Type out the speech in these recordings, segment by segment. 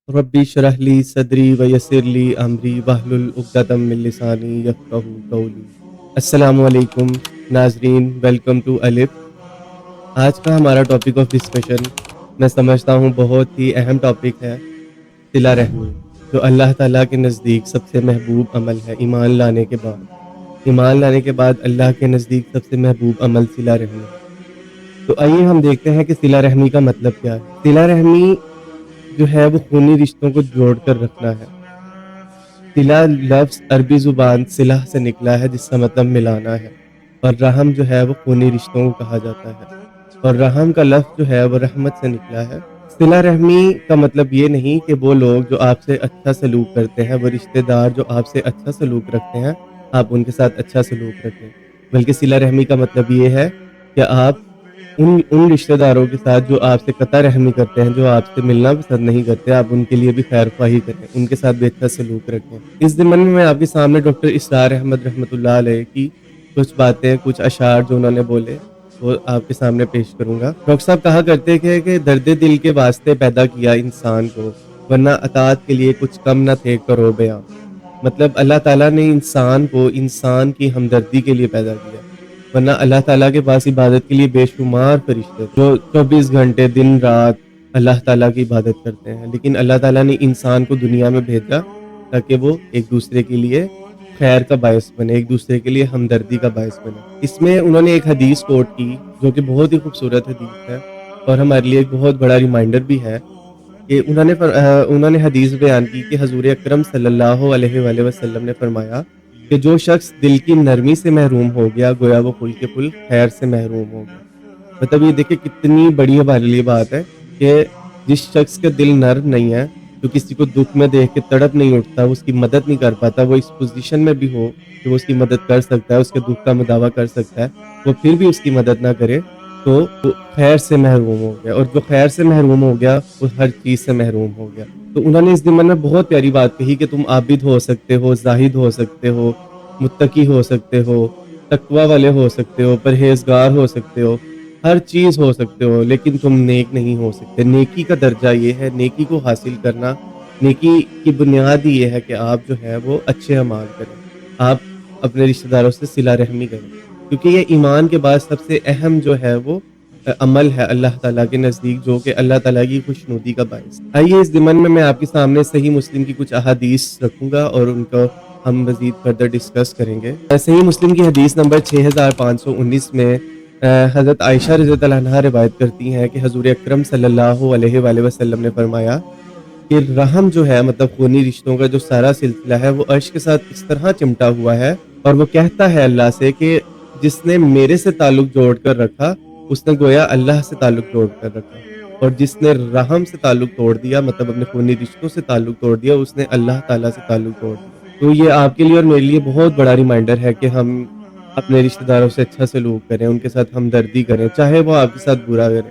ربی اشرح لی صدری ویسر لی امری واحلل عقدۃ من لسانی یفقہوا قولی۔ السلام علیکم ناظرین، ویلکم ٹو الف۔ آج کا ہمارا ٹاپک آف ڈسکشن میں سمجھتا ہوں بہت ہی اہم ٹاپک ہے، صلہ رحمی، جو اللہ تعالیٰ کے نزدیک سب سے محبوب عمل ہے ایمان لانے کے بعد اللہ کے نزدیک سب سے محبوب عمل صلہ رحمی ہے۔ تو آئیے ہم دیکھتے ہیں کہ صلہ رحمی کا مطلب کیا ہے۔ صلہ رحمی جو ہے وہ خونی رشتوں کو جوڑ کر رکھنا ہے۔ صلہ لفظ عربی زبان صلہ سے نکلا ہے، جس کا مطلب ملانا ہے، اور رحم جو ہے وہ خونی رشتوں کو کہا جاتا ہے، اور رحم کا لفظ جو ہے وہ رحمت سے نکلا ہے۔ صلہ رحمی کا مطلب یہ نہیں کہ وہ لوگ جو آپ سے اچھا سلوک کرتے ہیں، وہ رشتہ دار جو آپ سے اچھا سلوک رکھتے ہیں، آپ ان کے ساتھ اچھا سلوک رکھیں، بلکہ صلہ رحمی کا مطلب یہ ہے کہ آپ ان رشتہ داروں کے ساتھ جو آپ سے قطع رحمی کرتے ہیں، جو آپ سے ملنا پسند نہیں کرتے، آپ ان کے لیے بھی خیر خواہی کریں، ان کے ساتھ بھی اچھا سلوک رکھیں۔ اس ضمن میں آپ کے سامنے ڈاکٹر اسرار احمد رحمۃ اللہ علیہ کی کچھ باتیں، کچھ اشعار جو انہوں نے بولے، وہ آپ کے سامنے پیش کروں گا۔ ڈاکٹر صاحب کہا کرتے تھے کہ درد دل کے واسطے پیدا کیا انسان کو، ورنہ اطاعت کے لیے کچھ کم نہ تھے کرو بیاں۔ مطلب اللہ تعالیٰ نے انسان کو انسان کی ہمدردی کے لیے پیدا کیا، ورنہ اللہ تعالیٰ کے پاس عبادت کے لیے بے شمار فرشتے تھے جو 24 گھنٹے دن رات اللہ تعالیٰ کی عبادت کرتے ہیں، لیکن اللہ تعالیٰ نے انسان کو دنیا میں بھیجا تاکہ وہ ایک دوسرے کے لیے خیر کا باعث بنے، ایک دوسرے کے لیے ہمدردی کا باعث بنے۔ اس میں انہوں نے ایک حدیث کوٹ کی جو کہ بہت ہی خوبصورت حدیث ہے، اور ہمارے لیے ایک بہت بڑا ریمائنڈر بھی ہے کہ انہوں نے حدیث بیان کی کہ حضور اکرم صلی اللہ علیہ وآلہ وسلم نے فرمایا کہ جو شخص دل کی نرمی سے محروم ہو گیا، گویا وہ فل کے فل خیر سے محروم ہو گیا۔ مطلب یہ دیکھیں کتنی بڑی ہمارے لیے بات ہے کہ جس شخص کا دل نرم نہیں ہے، جو کسی کو دکھ میں دیکھ کے تڑپ نہیں اٹھتا، وہ اس کی مدد نہیں کر پاتا، وہ اس پوزیشن میں بھی ہو کہ وہ اس کی مدد کر سکتا ہے، اس کے دکھ کا مداوع کر سکتا ہے، وہ پھر بھی اس کی مدد نہ کرے، تو وہ خیر سے محروم ہو گیا، اور جو خیر سے محروم ہو گیا وہ ہر چیز سے محروم ہو گیا۔ تو انہوں نے اس ضمن میں بہت پیاری بات کہی کہ تم عابد ہو سکتے ہو، زاہد ہو سکتے ہو، متقی ہو سکتے ہو، تقوی والے ہو سکتے ہو، پرہیزگار ہو سکتے ہو، ہر چیز ہو سکتے ہو، لیکن تم نیک نہیں ہو سکتے۔ نیکی کا درجہ یہ ہے، نیکی کو حاصل کرنا، نیکی کی بنیاد ہی یہ ہے کہ آپ جو ہے وہ اچھے اعمال کریں، آپ اپنے رشتہ داروں سے صلہ رحمی کریں، کیونکہ یہ ایمان کے بعد سب سے اہم جو ہے وہ عمل ہے اللہ تعالیٰ کے نزدیک، جو کہ اللہ تعالیٰ کی خوشنودی کا باعث۔ آئیے اس ضمن میں آپ کے سامنے صحیح مسلم کی کچھ احادیث رکھوں گا اور ان کو ہم مزید فردر ڈسکس کریں گے۔ صحیح مسلم کی حدیث نمبر 6519 میں حضرت عائشہ رضی اللہ عنہا روایت کرتی ہیں کہ حضور اکرم صلی اللہ علیہ وآلہ وسلم نے فرمایا کہ رحم جو ہے، مطلب خونی رشتوں کا جو سارا سلسلہ ہے، وہ عرش کے ساتھ اس طرح چمٹا ہوا ہے، اور وہ کہتا ہے اللہ سے کہ جس نے میرے سے تعلق جوڑ کر رکھا، اس نے گویا اللہ سے تعلق جوڑ کر رکھا، اور جس نے رحم سے تعلق توڑ دیا، مطلب اپنے خونی رشتوں سے تعلق توڑ دیا، اس نے اللہ تعالیٰ سے تعلق توڑ دیا۔ تو یہ آپ کے لیے اور میرے لیے بہت بڑا ریمائنڈر ہے کہ ہم اپنے رشتہ داروں سے اچھا سلوک کریں، ان کے ساتھ ہمدردی کریں، چاہے وہ آپ کے ساتھ برا کریں۔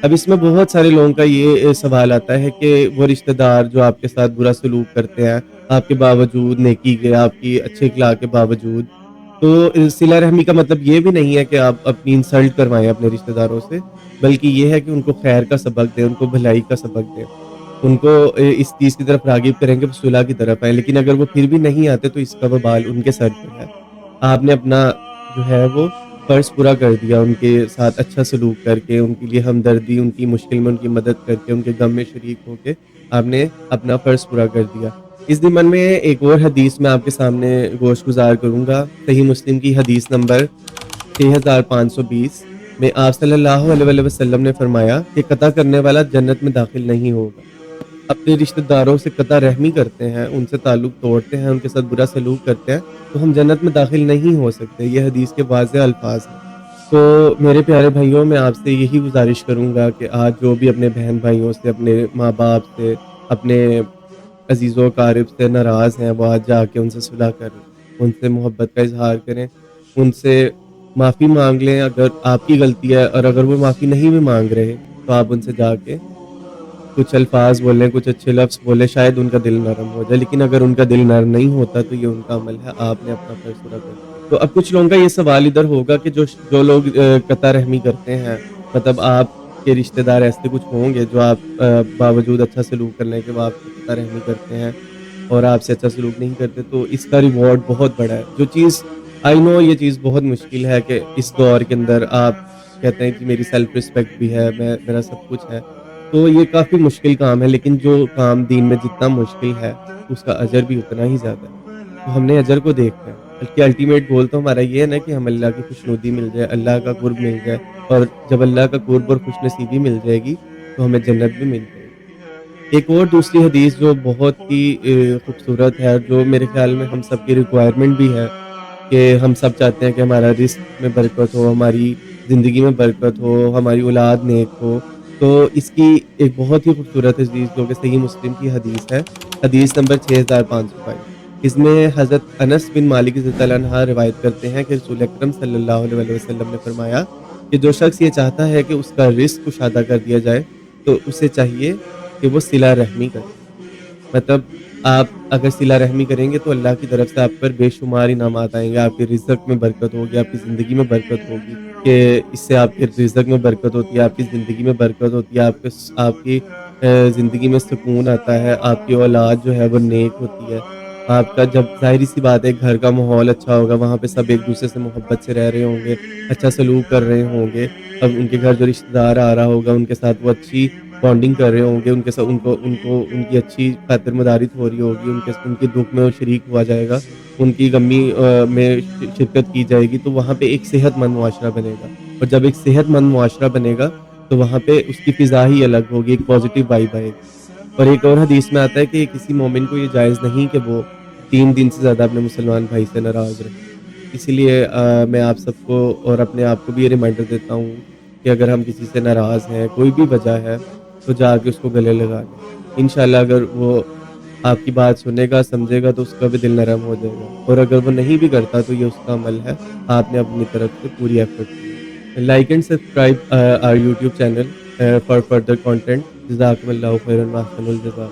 اب اس میں بہت سارے لوگوں کا یہ سوال آتا ہے کہ وہ رشتہ دار جو آپ کے ساتھ برا سلوک کرتے ہیں، آپ کے باوجود نیکی کے، آپ کی اچھے اخلاق کے باوجود، تو صلہ رحمی کا مطلب یہ بھی نہیں ہے کہ آپ اپنی انسلٹ کروائیں اپنے رشتہ داروں سے، بلکہ یہ ہے کہ ان کو خیر کا سبق دیں، ان کو بھلائی کا سبق دیں، ان کو اس چیز کی طرف راغب کریں کہ وہ صلح کی طرف آئیں۔ لیکن اگر وہ پھر بھی نہیں آتے تو اس کا وبال ان کے سر پہ ہے۔ آپ نے اپنا جو ہے وہ فرض پورا کر دیا، ان کے ساتھ اچھا سلوک کر کے، ان کے لیے ہمدردی، ان کی مشکل میں ان کی مدد کر کے، ان کے غم میں شریک ہو کے آپ نے اپنا فرض پورا کر دیا۔ اس ضمن میں ایک اور حدیث میں آپ کے سامنے گوش گزار کروں گا۔ صحیح مسلم کی حدیث نمبر 6520 میں آپ صلی اللہ علیہ وسلم نے فرمایا کہ قطع کرنے والا جنت میں داخل نہیں ہوگا۔ اپنے رشتہ داروں سے قطع رحمی کرتے ہیں، ان سے تعلق توڑتے ہیں، ان کے ساتھ برا سلوک کرتے ہیں، تو ہم جنت میں داخل نہیں ہو سکتے۔ یہ حدیث کے واضح الفاظ ہیں۔ تو میرے پیارے بھائیوں، میں آپ سے یہی گزارش کروں گا کہ آج جو بھی اپنے بہن بھائیوں سے، اپنے ماں باپ سے، اپنے عزیز و اقارب سے ناراض ہیں، وہ آج جا کے ان سے صلح کریں، ان سے محبت کا اظہار کریں، ان سے معافی مانگ لیں اگر آپ کی غلطی ہے، اور اگر وہ معافی نہیں بھی مانگ رہے تو آپ ان سے جا کے کچھ الفاظ بولیں، کچھ اچھے لفظ بولیں، شاید ان کا دل نرم ہو جائے۔ لیکن اگر ان کا دل نرم نہیں ہوتا تو یہ ان کا عمل ہے، آپ نے اپنا فرض پورا کر دیا۔ تو اب کچھ لوگوں کا یہ سوال ادھر ہوگا کہ جو لوگ قطع رحمی کرتے ہیں، مطلب آپ کے رشتہ دار ایسے کچھ ہوں گے جو آپ باوجود اچھا سلوک کرنے کے بعد خطا رحمی کرتے ہیں اور آپ سے اچھا سلوک نہیں کرتے، تو اس کا ریوارڈ بہت بڑا ہے۔ جو چیز آئی نو یہ چیز بہت مشکل ہے کہ اس دور کے اندر آپ کہتے ہیں کہ میری سیلف رسپیکٹ بھی ہے، میرا سب کچھ ہے، تو یہ کافی مشکل کام ہے، لیکن جو کام دین میں جتنا مشکل ہے اس کا اجر بھی اتنا ہی زیادہ ہے۔ تو ہم نے اجر کو دیکھنا ہے، بلکہ الٹیمیٹ گول تو ہمارا یہ ہے نا کہ ہم اللہ کی خوشنودی مل جائے، اللہ کا قرب مل جائے، اور جب اللہ کا قرب اور خوش نصیبی مل جائے گی تو ہمیں جنت بھی مل جائے گی۔ ایک اور دوسری حدیث جو بہت ہی خوبصورت ہے، جو میرے خیال میں ہم سب کی ریکوائرمنٹ بھی ہے کہ ہم سب چاہتے ہیں کہ ہمارا رزق میں برکت ہو، ہماری زندگی میں برکت ہو، ہماری اولاد نیک ہو، تو اس کی ایک بہت ہی خوبصورت حدیث جو کہ صحیح مسلم کی حدیث ہے، حدیث نمبر 6522۔ اس میں حضرت انس بن مالک رضی اللہ عنہ روایت کرتے ہیں کہ رسول اکرم صلی اللہ علیہ وسلم نے فرمایا کہ جو شخص یہ چاہتا ہے کہ اس کا رزق کشادہ کر دیا جائے تو اسے چاہیے کہ وہ صلہ رحمی کرے۔ مطلب آپ اگر صلہ رحمی کریں گے تو اللہ کی طرف سے آپ پر بے شمار انعامات آئیں گے، آپ کے رزق میں برکت ہوگی، آپ کی زندگی میں برکت ہوگی، کہ اس سے آپ کے رزق میں برکت ہوتی ہے، آپ کی زندگی میں برکت ہوتی ہے، آپ کی زندگی میں سکون آتا ہے، آپ کی اولاد جو ہے وہ نیک ہوتی ہے، آپ کا جب ظاہری سی بات ہے گھر کا ماحول اچھا ہوگا، وہاں پہ سب ایک دوسرے سے محبت سے رہ رہے ہوں گے، اچھا سلوک کر رہے ہوں گے، اب ان کے گھر جو رشتہ دار آ رہا ہوگا ان کے ساتھ وہ اچھی بانڈنگ کر رہے ہوں گے، ان کے ساتھ ان کی اچھی خاطر مدارت ہو رہی ہوگی، ان کے دکھ میں وہ شریک ہوا جائے گا، ان کی غمی میں شرکت کی جائے گی، تو وہاں پہ ایک صحت مند معاشرہ بنے گا، اور جب ایک صحت مند معاشرہ بنے گا تو وہاں پہ اس کی فضا ہی الگ ہوگی، ایک پازیٹیو وائب آئے گی۔ اور ایک اور حدیث میں آتا ہے کہ کسی مومن کو یہ جائز نہیں کہ وہ 3 دن سے زیادہ اپنے مسلمان بھائی سے ناراض رہے۔ اسی لیے میں آپ سب کو اور اپنے آپ کو بھی یہ ریمائنڈر دیتا ہوں کہ اگر ہم کسی سے ناراض ہیں، کوئی بھی وجہ ہے، تو جا کے اس کو گلے لگا لیں۔ انشاءاللہ اگر وہ آپ کی بات سنے گا، سمجھے گا، تو اس کا بھی دل نرم ہو جائے گا، اور اگر وہ نہیں بھی کرتا تو یہ اس کا عمل ہے، آپ نے اپنی طرف سے پوری ایفرٹ دی ہے۔ Like and subscribe our YouTube channel for further content. جزاکم اللہ خیرا و احسن الجزاء۔